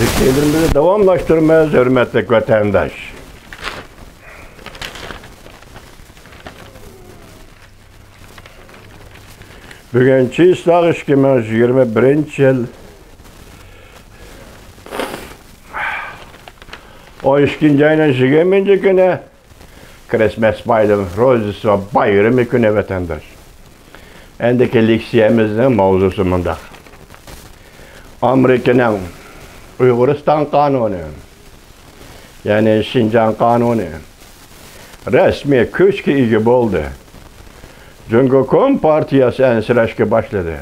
Zikirlerimizi devamlaştırmayız hürmetli vatandaş. Bugünkü İslah 2021 yıl 12. ayının 20. günü Christmas bayramı, Rozesi ve bayramı günü vatandaş. Endeki leksiyemizin mavzusu bunda. Amerika'nın Uyguristan kanunu, yani Şincan kanunu, resmi köşke igi oldu. Çünkü Kompartiyası ensiraşka başladı.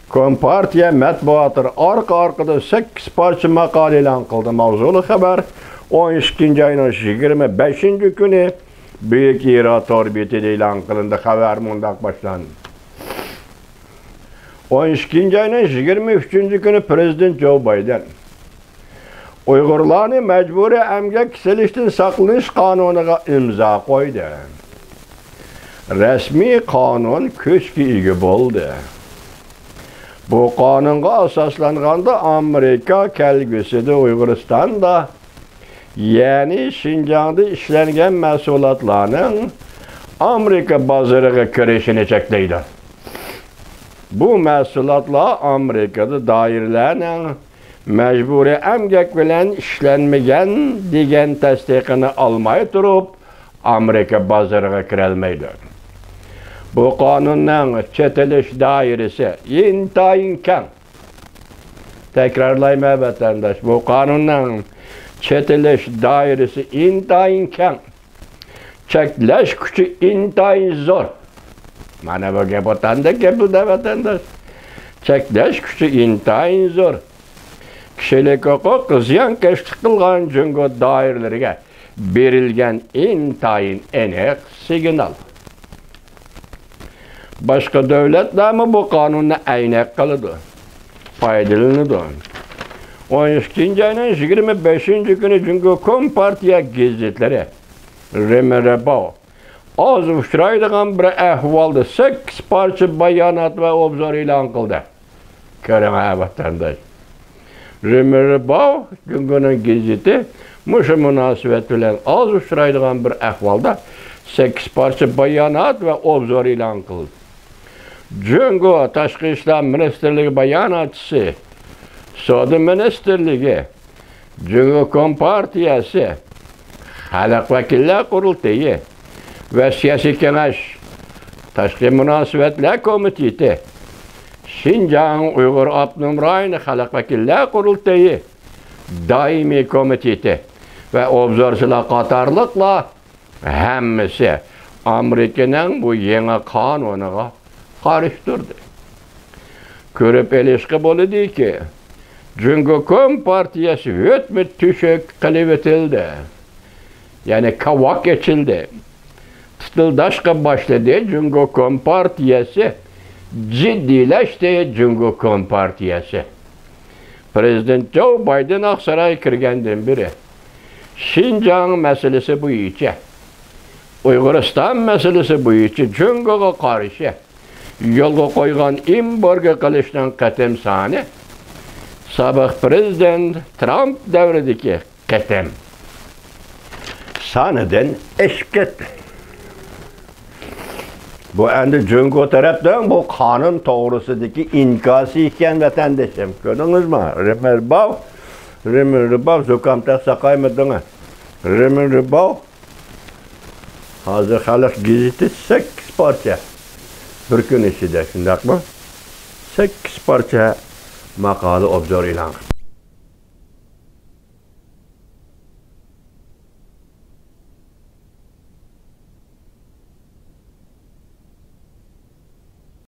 Kompartiya matbuatır arkada 8 parça makale elan kıldı. Mavzulu haber 12. ayının 25. günü Büyük İrat orbiti elan kılındı. Haber mundak başlandı. 12. ayının 23. günü Prezident Joe Biden Uygurlarını mecburi emgek siliştin saklanış kanununa imza koydu. Resmi kanun köşke igi oldu. Bu kanunga asaslanğanda Amerika kelgüsüdür Uyguristan'da, yani Şincan'da işlengen məhsulatlarının Amerika bazarına kirişini çekleydi. Bu məhsulatlar Amerika'da dairlerinin mecburi emgek bilen işlenmegen degen tasdikini almayı durup Amerika bazarına kirelmeydi. Bu kanunun çeteliş dairesi intayin keng. Tekrarlayma vatandaş. Bu kanunun çeteliş dairesi intayin keng. Çekleş gücü intayin zor. Mana bu gepotanda gepilde vatandaş. Çekleş gücü intayin zor. Kişilik hukuk kızyan keştik kılgan çünkü dairlerine berilgen intayin enek signal. Başka devletler mi bu kanunla aynak kalıdı? Faydalanıdı. 12. ayının 25. günü çünkü Kompartiya gazetleri Remerebo az uçuraydıgan bir ahvalda 8 parça bayanat ve obzor ilan kıldı. Köreme vatandaş. Remerebo çünkü'nün gazeti muşu münasebet bilen az uçuraydıgan bir ahvalda 8 parça bayanat ve obzor ilan kıldı. Çünkü Taşkı İşler Ministerliği bayanatçısı, Soda Ministerliği, çünkü Kompartiyası, Halk Vekiller Kurultayı ve Siyasi Keneş, Taşkı Münasebetler Komiteti, Şincan Uygur Abnum Rayını Halk Vekiller Kurultayı, Daimi Komiteti ve obzorcular katarlıkla hemmisi Amerika'nın bu yeni kanununa karıştırdı. Körüp elişki boludu ki, çünkü Kompartiyası hütmü tüşük kılıvetildi. Yani kavak geçildi. Tıtıldaşka başladı çünkü Kompartiyası ciddileşti çünkü Kompartiyası. Prezident Joe Biden Aksaray'a kirgenden biri. Şincan meselesi bu içe. Uyguristan meselesi bu içe. Çünkü karşı. Yolga koygan imborga kılıştan katem sani sabık Prezident Trump devredeki katem saniden eşket. Bu endi cüngü taraftan bu kanun doğrusudaki inkası iken vatandaşım. Gördünüz mü? Remerbav zukamtak sakaymadığına. Remerbav hazır halk gazeti 8 parça. Bir gün içinde, şundak mı? 8 parça makalı obzor ilan.